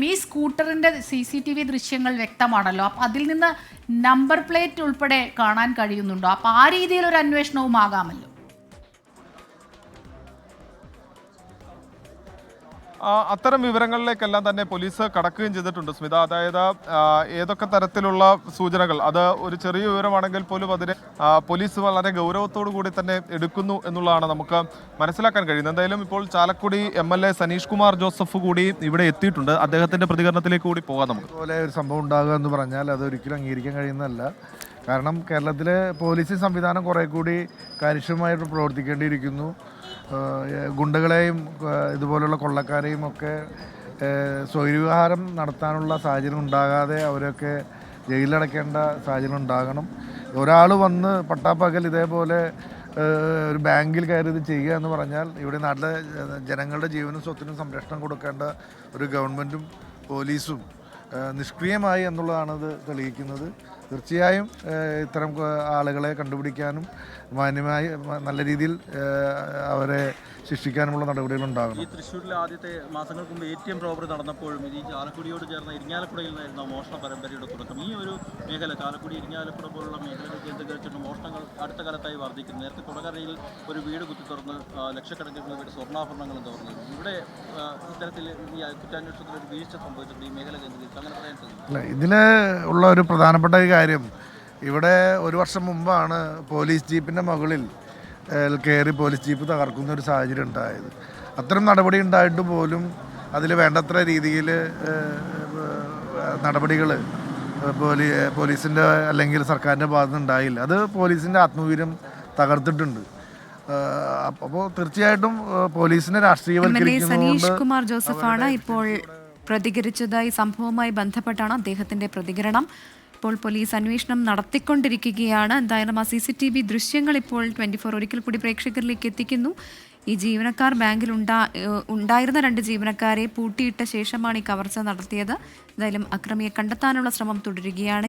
ഈ സ്കൂട്ടറിന്റെ CCTV ദൃശ്യങ്ങൾ വ്യക്തമാണല്ലോ. അപ്പൊ അതിൽ നിന്ന് നമ്പർ പ്ലേറ്റ് ഉൾപ്പെടെ കാണാൻ കഴിയുന്നുണ്ടോ? അപ്പൊ ആ രീതിയിൽ ഒരു അന്വേഷണവും ആകാമല്ലോ. അത്തരം വിവരങ്ങളിലേക്കെല്ലാം തന്നെ പോലീസ് കടക്കുകയും ചെയ്തിട്ടുണ്ട് സ്മിത. അതായത് ഏതൊക്കെ തരത്തിലുള്ള സൂചനകൾ, അത് ഒരു ചെറിയ വിവരമാണെങ്കിൽ പോലും അതിനെ പോലീസ് വളരെ ഗൗരവത്തോടു കൂടി തന്നെ എടുക്കുന്നു എന്നുള്ളതാണ് നമുക്ക് മനസ്സിലാക്കാൻ കഴിയുന്നത്. എന്തായാലും ഇപ്പോൾ ചാലക്കുടി MLA സനീഷ് കുമാർ ജോസഫ് കൂടി ഇവിടെ എത്തിയിട്ടുണ്ട്. അദ്ദേഹത്തിന്റെ പ്രതികരണത്തിലേക്ക് കൂടി പോകാം നമുക്ക്. അതുപോലെ ഒരു സംഭവം ഉണ്ടാകുക എന്ന് പറഞ്ഞാൽ അത് ഒരിക്കലും അംഗീകരിക്കാൻ കഴിയുന്നതല്ല. കാരണം കേരളത്തിലെ പോലീസ് സംവിധാനം കുറേ കൂടി കാര്യക്ഷമമായിട്ട് പ്രവർത്തിക്കേണ്ടിയിരിക്കുന്നു. ഗുണ്ടകളെയും ഇതുപോലുള്ള കൊള്ളക്കാരെയും ഒക്കെ സ്വൈര്യവിഹാരം നടത്താനുള്ള സാഹചര്യം ഉണ്ടാകാതെ അവരൊക്കെ ജയിലിലടയ്ക്കേണ്ട സാഹചര്യം ഉണ്ടാകണം. ഒരാൾ വന്ന് പട്ടാപ്പകൽ ഇതേപോലെ ഒരു ബാങ്കിൽ കയറി ഇത് ചെയ്യുക എന്ന് പറഞ്ഞാൽ ഇവിടെ നാട്ടിലെ ജനങ്ങളുടെ ജീവനും സ്വത്തിനും സംരക്ഷണം കൊടുക്കേണ്ട ഒരു ഗവൺമെൻറ്റും പോലീസും നിഷ്ക്രിയമായി എന്നുള്ളതാണ് ഇത് തെളിയിക്കുന്നത്. തീർച്ചയായും ഇത്തരം ആളുകളെ കണ്ടുപിടിക്കാനും മാന്യമായി നല്ല രീതിയിൽ അവരെ ശിക്ഷിക്കാനുമുള്ള നടപടികൾ ഉണ്ടാകണം. ഈ തൃശ്ശൂരിലെ ആദ്യത്തെ മാസങ്ങൾക്ക് മുമ്പ് ATM റോബറി നടന്നപ്പോഴും ഈ ചാലക്കുടിയോട് ചേർന്ന ഇരിങ്ങാലക്കുടയിൽ നിന്നായിരുന്നു മോഷണ പരമ്പരയുടെ തുടക്കം. ഈ ഒരു മേഖല, ചാലക്കുടി ഇരിങ്ങാലക്കുട പോലുള്ള മേഖലകൾ കേന്ദ്രീകരിച്ചിട്ട് മോഷണങ്ങൾ അടുത്ത കാലത്തായി വർദ്ധിക്കുന്നു. നേരത്തെ കൊടകരയിൽ ഒരു വീട് കുത്തി തുറന്ന് ലക്ഷക്കണക്കിന് രൂപയുടെ സ്വർണ്ണാഭരണങ്ങളും തുറന്നിരുന്നു. ഇവിടെ ഇത്തരത്തിൽ ഈ കുറ്റാന്വേഷണത്തിൽ ഒരു വീഴ്ച സംഭവിച്ചിട്ടുണ്ട് ഈ മേഖല കേന്ദ്രീകരിച്ച്. അങ്ങനെ പറയാൻ സാധിക്കും. ഇതിൽ ഉള്ള ഒരു പ്രധാനപ്പെട്ട കാര്യം, ഇവിടെ ഒരു വർഷം മുമ്പാണ് പോലീസ് ജീപ്പിൻ്റെ മുകളിൽ കയറി പോലീസ് ജീപ്പ് തകർക്കുന്ന ഒരു സാഹചര്യം ഉണ്ടായത്. അത്തരം നടപടി ഉണ്ടായിട്ട് പോലും അതിൽ വേണ്ടത്ര രീതിയിൽ നടപടികൾ പോലീസിൻ്റെ അല്ലെങ്കിൽ സർക്കാരിൻ്റെ ഭാഗത്തുനിന്ന് ഉണ്ടായില്ല. അത് പോലീസിൻ്റെ ആത്മവീര്യം തകർത്തിട്ടുണ്ട്. അപ്പോൾ തീർച്ചയായിട്ടും പോലീസിനെ സനീഷ് കുമാർ ജോസഫാണ് ഇപ്പോൾ പ്രതികരിച്ചത്. ഈ സംഭവവുമായി ബന്ധപ്പെട്ടാണ് അദ്ദേഹത്തിന്റെ പ്രതികരണം. ഇപ്പോൾ പോലീസ് അന്വേഷണം നടത്തിക്കൊണ്ടിരിക്കുകയാണ്. എന്തായാലും ആ CCTV ദൃശ്യങ്ങൾ ഇപ്പോൾ 24 ഒരിക്കൽ കൂടി പ്രേക്ഷകരിലേക്ക് എത്തിക്കുന്നു. ഈ ജീവനക്കാർ ബാങ്കിൽ ഉണ്ടായിരുന്ന 2 ജീവനക്കാരെ പൂട്ടിയിട്ട ശേഷമാണ് ഈ കവർച്ച നടത്തിയത്. എന്തായാലും അക്രമിയെ കണ്ടെത്താനുള്ള ശ്രമം തുടരുകയാണ്.